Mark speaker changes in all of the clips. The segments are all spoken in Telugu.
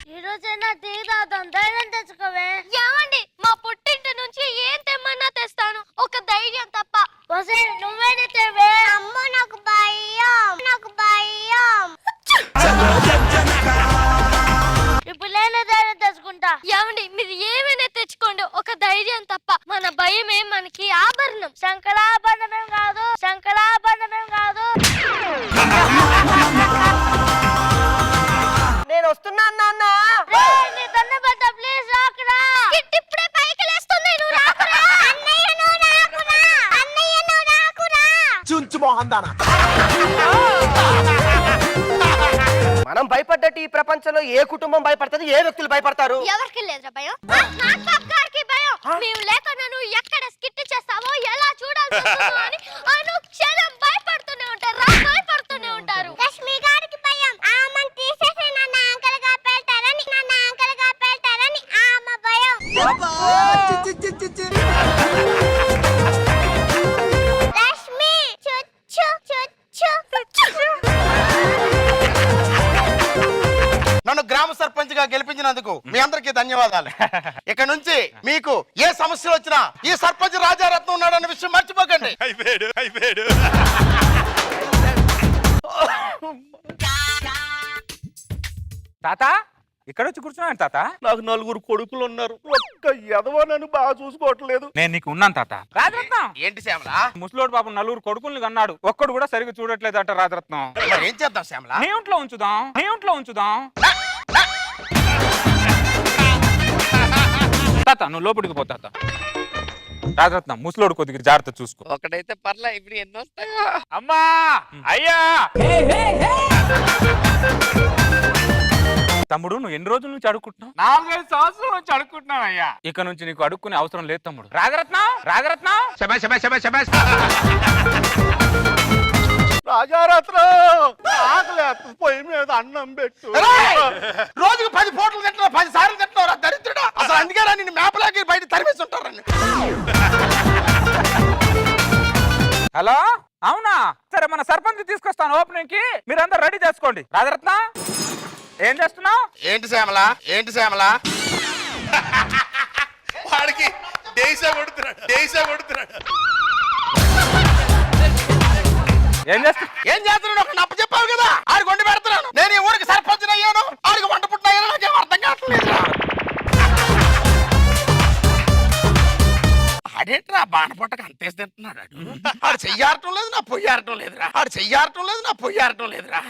Speaker 1: ఈ రోజైనా టీ తాగుతాం, ధైర్యం తెచ్చుకోవే.
Speaker 2: ఏమండి, మా పుట్టింటి నుంచి ఏం తెమ్మన్నా తెస్తాను, ఒక ధైర్యం తప్ప.
Speaker 1: నువ్వేనే తేవే. అమ్మో నాకు భయం, నాకు భయం. ఇప్పుడు నేనే ధైర్యం తెచ్చుకుంటా.
Speaker 2: ఏమండి, మీరు ఏమైనా తెచ్చుకోండి, ఒక ధైర్యం తప్ప. మన భయమే మనకి ఆభరణం.
Speaker 1: శంకరాభరణమేం కాదు, శంకరాభరణమేం కాదు.
Speaker 3: నేను వస్తున్నాను నాన్న.
Speaker 1: నీ దండబడ్డ ప్లీజ్ రాకురా.
Speaker 2: ఇప్పుడే పైకి లేస్తుంది, నువ్వు రాకురా.
Speaker 1: అన్నయ్య నువ్వు రాకురా, అన్నయ్య నువ్వు రాకురా.
Speaker 3: చుంచు మోహన్ దానా. మనం భయపడ్డట్టు ఈ ప్రపంచంలో ఏ కుటుంబం భయపడుతుంది, ఏ వ్యక్తులు భయపడతారు?
Speaker 2: ఎవరికి లేదురా భయం? గారికి భయం. మేము లేకుండా నువ్వు ఎక్కడ స్కిట్ చేస్తావో, ఎలా చూడాల్సి వస్తుందో అని అనుక్షణం భయపడుతూనే ఉంటారు, భయపడుతూనే ఉంటారు.
Speaker 1: లక్ష్మి గారికి భయం, ఆమెను తీసేసి నన్ను అంకల్గా పెడతారని, నన్ను అంకల్గా పెడతారని ఆమె భయం. లక్ష్మి చుచ్చు చుచ్చు.
Speaker 4: నన్ను గ్రామ సర్పంచ్ గా గెలిపించినందుకు మీ అందరికీ ధన్యవాదాలు. ఇక నుంచి మీకు ఏ సమస్యలు వచ్చినా ఈ సర్పంచ్ రాజారత్నం ఉన్నాడన్న విషయం మర్చిపోకండి. అయిపోయాడు.
Speaker 5: తాత ఇక్కడ వచ్చి కూర్చున్నాను తాత.
Speaker 4: నాకు 4 కొడుకులు ఉన్నారు, ఒక్క ఎదవ నన్ను బాగా చూసుకోవట్లేదు.
Speaker 5: నేను నీకు ఉన్నాను తాత. రాజరత్నం
Speaker 4: ఏంటి శ్యామలా?
Speaker 5: ముసలోడు పాపం 4 కొడుకుల్ని కన్నాడు, ఒక్కడు కూడా సరిగ్గా చూడట్లేదు అంట రాజరత్నం.
Speaker 4: మరి ఏం చేద్దాం శ్యామలా?
Speaker 5: నీ ఇంట్లో ఉంచుదాం. తాత నువ్వు లోపలికి పో తాత. రాజరత్నం ముసలోడు కొద్దిగా జాగ్రత్త చూసుకో.
Speaker 6: ఒకటైతే పర్లా, ఇప్పుడు ఎన్ని వస్తాయో.
Speaker 5: అమ్మా అయ్యా తమ్ముడు, నువ్వు ఎన్ని రోజుల నుంచి అడుక్కుంటున్నావు? 4-5 సంవత్సరాల నుంచి అడుక్కుంటున్నావు అయ్యా. ఇక నుంచి నీకు అడుక్కునే అవసరం లేదు తమ్ముడు. రాజరత్నం
Speaker 4: రాజారత్నం ఆకలేస్తుంది, పొయ్యి మీద అన్నం పెట్టు. రోజుకు 10 పూటలు తింటున్నావు, 10 సార్లు తింటున్నావు దరిద్రుడా. అసలు అందుకే నిన్ను మేపలాగి బయట తరిమేసి ఉంటారని.
Speaker 5: హలో, అవునా? సరే, మన సర్పంచ్ తీసుకొస్తాను ఓపెనింగ్ కి, మీరందరూ రెడీ చేసుకోండి. రాజరత్న ఏం చేస్తున్నావు?
Speaker 4: ఏంటి శ్యామలా? వాడికి దేశ కొడుతున్నాడు. ఏం చేస్తున్నాడు? ఒక నప్ప చెప్పావు కదా, ఆడికి వండి పెడుతున్నాను. నేను ఈ ఊరికి సర్పంచ్ అయ్యాను, ఆడికి వంట పుట్టిన నాకేం అర్థం కావట్లేదు. ఆడేట్రా బాణపొట్టకు అంతేసి తింటున్నాడు. ఆడు చెయ్యారటం లేదు, నా పొయ్యారటం లేదురా.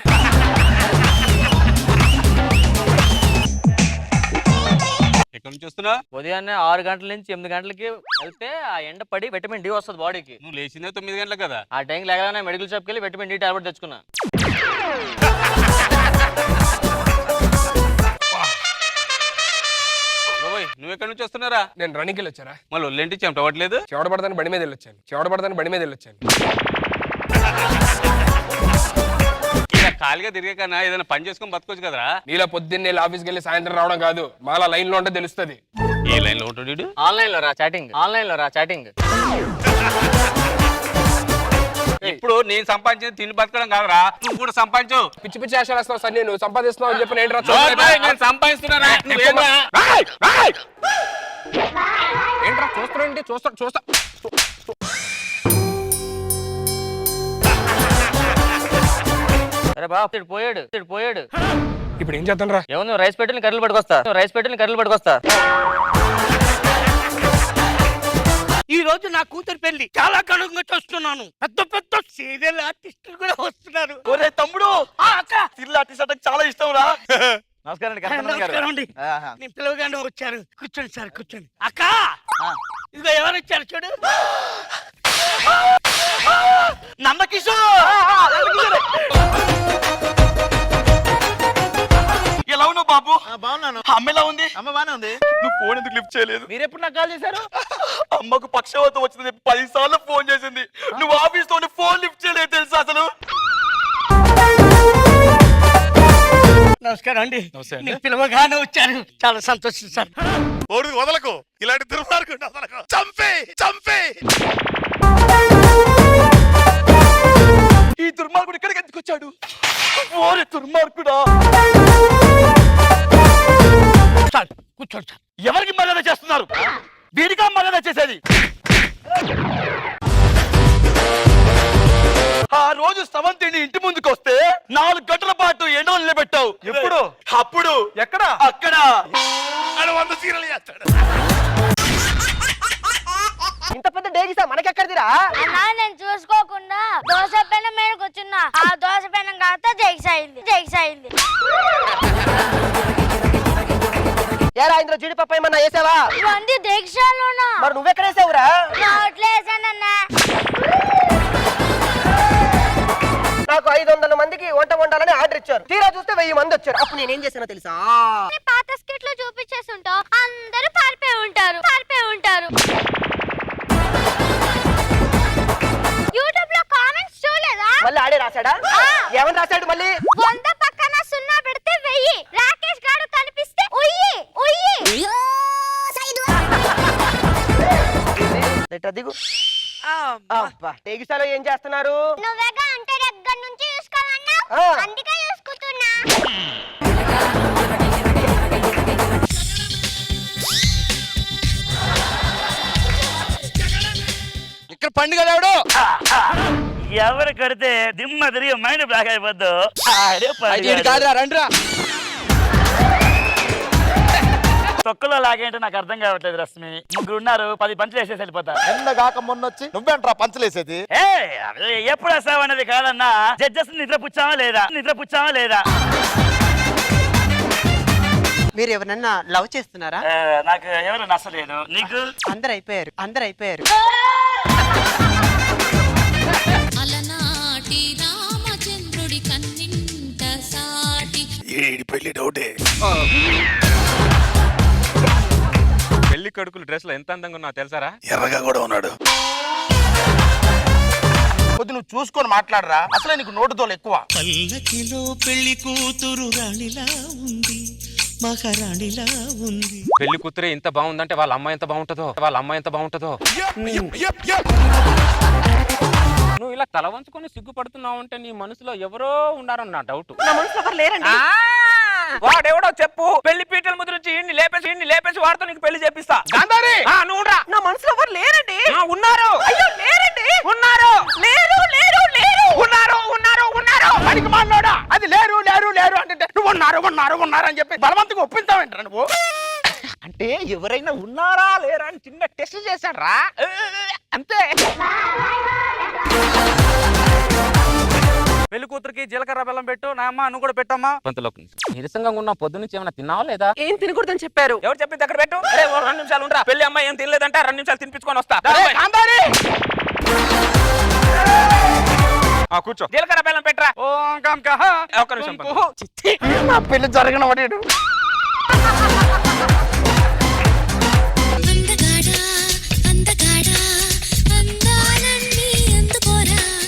Speaker 6: ఎక్కడి నుంచి వస్తున్నా? ఉదయాన్నే 6 గంటల నుంచి 8 గంటలకి వెళ్తే ఆ ఎండ పడి విటమిన్ డి వస్తుంది బాడీకి. నువ్వు లేచిందే 9 గంటలకు కదా. ఆ టైంకి లేగానే మెడికల్ షాప్కి వెళ్ళి విటమిన్ డి టాబ్లెట్ తెచ్చుకున్నా. నువ్వు ఎక్కడి నుంచి వస్తున్నారా?
Speaker 7: నేను రన్నింగ్కి వెళ్ళి వచ్చారా?
Speaker 6: మళ్ళీ ఒళ్ళేంటి చెమటవట్లేదు?
Speaker 7: చెవడ పడతాను బండి మీద వెళ్ళొచ్చాను.
Speaker 6: ఇలా ఖాళీగా తిరిగే కన్నా ఏదైనా పని చేసుకొని బతకొచ్చు కదరా.
Speaker 7: నీలా పొద్దున్నే ఆఫీస్కి వెళ్ళి సాయంత్రం రావడం కాదు, మాలా లైన్ లో ఉంటే తెలుస్తుంది.
Speaker 6: ఏ లైన్ లో ఉంటాడు? ఆన్లైన్ లో రా చాటింగ్. ఇప్పుడు నేను సంపాదించింది తిండి బతకడం కాదురా, నువ్వు కూడా సంపాదించు.
Speaker 7: పిచ్చి ఆశలు వేస్తున్నావు సార్, నేను సంపాదిస్తున్నావు అని చెప్పి
Speaker 6: నేను సంపాదిస్తున్నా.
Speaker 7: ఏంట్రా చూస్తానండి? చూస్తా.
Speaker 6: అరే బాబు పోయాడు.
Speaker 7: ఇప్పుడు ఏం చేద్దాం రా?
Speaker 6: ఏమో రైస్ పెట్టిన కర్రలు పట్టుకొస్తా.
Speaker 8: ఈ రోజు నా కూతురు పెళ్లి చాలా ఘనంగా చూస్తున్నాను. పెద్ద సీరియల్ ఆర్టిస్టులు కూడా వస్తున్నారు.
Speaker 4: ఒరే తమ్ముడు, సీరియల్ ఆర్టిస్ట్ అంటే చాలా ఇష్టం రా.
Speaker 8: నమస్కారం అండి. నేను పిలవగానే వచ్చారు. కూర్చోండి సార్, కూర్చోండి. అక్క ఇదిగో ఎవరు వచ్చారు చూడు.
Speaker 4: ఎలా ఉన్నావు బాబు?
Speaker 8: బాగున్నాను.
Speaker 4: అమ్మ ఎలా ఉంది?
Speaker 8: అమ్మ బానే ఉంది.
Speaker 4: నువ్వు ఫోన్ ఎందుకు లిఫ్ట్ చేయలేదు?
Speaker 8: మీరు ఎప్పుడు నాకు కాల్ చేశారు?
Speaker 4: అమ్మకు పక్షవాతం వచ్చింది, 10 సార్లు ఫోన్ చేసింది. నువ్వు ఆఫీస్ తోని ఫోన్ లిఫ్ట్ చేయలేదు తెలుసా అసలు?
Speaker 8: నమస్కారం అండి. పిలవగానే వచ్చారు, చాలా సంతోషం సార్.
Speaker 4: వదలకు, ఇలాంటి దుర్మార్గుడు వదలకు. చంపే ఈ దుర్మార్గుడు ఇక్కడికి ఎందుకు వచ్చాడు? ఓరే దుర్మార్గుడా!
Speaker 8: సార్ కూర్చోండి సార్. ఎవరికి మర్యాద చేస్తున్నారు? వీడిగా మర్యాద చేసేది. ఆ రోజు స్రవంతిని ఇంటి ముందుకు వస్తే 4 గంటల పాటు ఎండలో నిలబెట్టావు. ఎప్పుడు? అప్పుడు. ఎక్కడ? అక్కడ. అని 100 సీరియల్ చేస్తాడు.
Speaker 3: ఇంత పెద్ద డేగిసా మనకెక్కడిదిరా?
Speaker 2: అన్నా నేను చూసుకోకుండా దోశ పెనం మీద కూర్చున్నా. ఆ దోశ పెనం కాస్త జైక్స్ అయింది.
Speaker 3: ఏరా ఇందులో జీడిపప్పు ఏమన్నా వేసావా?
Speaker 2: ఇవన్నీ దీక్షలోనా?
Speaker 3: మరి నువ్వెక్కడ వేసావురా?
Speaker 2: నోట్లో వేసానన్నా.
Speaker 3: నాకు 500 మందికి వంట వండాలని ఆర్డర్ ఇచ్చారు. తీరా చూస్తే 1000 మంది వచ్చారు. అప్పుడు నేనేం చేశానో తెలుసా?
Speaker 2: పాత స్కిట్ లో చూపించేస్తుంటావు, అందరూ పారిపోయి ఉంటారు. యూట్యూబ్ లో కామెంట్స్ చూడలేదా?
Speaker 3: మళ్ళీ ఆడే రాశాడా? ఏమని రాశాడు మళ్ళీ?
Speaker 2: 100 పక్కన 0 పెడితే 1000. రాకేష్ గారు కనిపిస్తే ఉయ్యి.
Speaker 3: దిగు. అబ్బా, డేగిసాలో ఏం చేస్తున్నారు?
Speaker 1: నువ్వేగా అంటే దగ్గర నుంచి చూసుకోమన్నావు, అందుకే చూసుకుంటున్నా.
Speaker 8: ఇక్కడ పండుగ లేవడు. ఎవరు కడితే దిమ్మ తిరిగి మైండ్ బ్లాక్ అయిపోద్దు. కాదురా రండిరా. తొక్కలో లాగేంటే నాకు అర్థం కావట్లేదు రశ్మి. 3 ఉన్నారు, 10 పంచులు వేసేసి వెళ్ళిపోతా.
Speaker 4: ఎండగాక మొన్నొచ్చి నువ్వేంట్రా పంచలేసేది?
Speaker 8: ఎప్పుడు వస్తావు అనేది కాదన్నా, జడ్జెస్ నిద్ర పుచ్చామా లేదా?
Speaker 9: మీరు ఎవరన్నా లవ్ చేస్తున్నారా?
Speaker 8: నాకు ఎవరు నచ్చలేదు. నీకు?
Speaker 9: అందరు అయిపోయారు.
Speaker 10: అలనాటి రామచంద్రుడి కన్నింట సాటి
Speaker 4: పెళ్లి డౌటే.
Speaker 5: పెళ్లి కొడుకులు డ్రెస్ లో ఎంత అందంగా ఉన్నా తెలుసారా?
Speaker 4: ఎర్రగా కూడా ఉన్నాడు. కొద్ది నువ్వు చూసుకొని మాట్లాడరా. అసలే నీకు నోటుతోలు ఎక్కువ.
Speaker 10: పల్లకిలో పెళ్లి కూతురు రాణిలా ఉంది, మహారాణిలా ఉంది.
Speaker 5: పెళ్లి కూతురే ఇంత బాగుందంటే వాళ్ళ అమ్మాయి ఎంత బాగుంటుందో. నువ్వు ఇలా తల వంచుకొని సిగ్గుపడుతున్నావు అంటే నీ మనసులో ఎవరో ఉన్నారని నా డౌట్.
Speaker 9: నా మనసులో ఎవరు లేరండి.
Speaker 5: వాడెవడో చెప్పు. పెళ్లి పీటల ముందు నుంచి ఇన్ని లేపేసి వాడితో నీకు పెళ్లి చేపిస్తా. నువ్వు
Speaker 9: నా మనసులో ఎవరు లేరండి.
Speaker 5: ఉన్నారు.
Speaker 9: అయ్యో లేరండి.
Speaker 5: ఉన్నారు.
Speaker 8: పనికి మాట్లాడా. అది లేరు అంటే నువ్వు ఉన్నారు అని చెప్పి బలవంతంగా ఒప్పించావేంట్రా నువ్వు?
Speaker 5: అంటే ఎవరైనా ఉన్నారా లేరా అని చిన్న టెస్ట్ చేశాడ్రా, అంతే. పెళ్లి కూతురికి జీలకర్ర బెల్లం పెట్టు. నా అమ్మ నువ్వు కూడా పెట్టమ్మా. కొంతలోకి నీరసంగా ఉన్న పొద్దు నుంచి ఏమైనా తిన్నావా లేదా?
Speaker 9: ఏం తినకూడదని చెప్పారు.
Speaker 5: ఎవరు చెప్పింది అక్కడ పెట్టు. 2 నిమిషాలు ఉండరా. పెళ్లి అమ్మాయి ఏం తినలేదంటే 2 నిమిషాలు తినిపించుకొని వస్తా. కూర్చో. జీలకర్ర బెల్లం పెట్టరా. ఒక్క నిమిషం.
Speaker 8: నా పెళ్లి జరగన వాడు.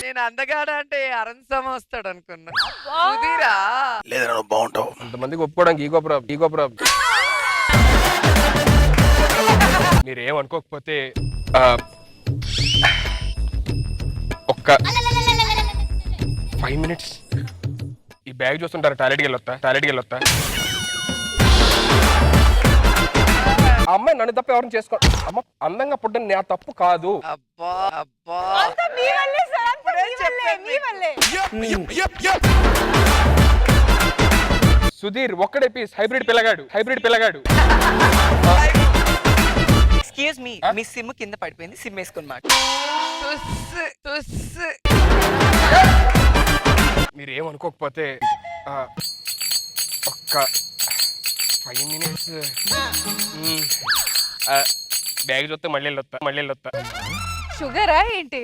Speaker 9: నేను అందగాడ అంటే అరంసమ వస్తాడు అనుకున్నా.
Speaker 4: లేదా నువ్వు బాగుంటావు.
Speaker 7: అంతమందికి ఒప్పుకోవడానికి ఈగో ప్రాబ్లం. మీరేమనుకోకపోతే ఒక్క 5 minutes ఈ బ్యాగ్ చూస్తుంటారు. టాయిలెట్కి వెళ్ళొస్తా. ఆ అమ్మాయి నన్ను తప్ప ఎవరిని చేసుకో. అమ్మ అందంగా పుట్టని నా తప్పు కాదు. సుధీర్ ఒక్కడే పీస్. హైబ్రిడ్ పిల్లగాడు.
Speaker 9: ఎక్స్క్యూజ్ మీ, మీ సిమ్ కింద పడిపోయింది. సిమ్ వేసుకుని మాట.
Speaker 7: మీరేమనుకోకపోతే ఒక్క 5 minutes బ్యాగ్ చూస్తే మళ్ళీ వెళ్ళొస్తా.
Speaker 9: షుగరా ఏంటి?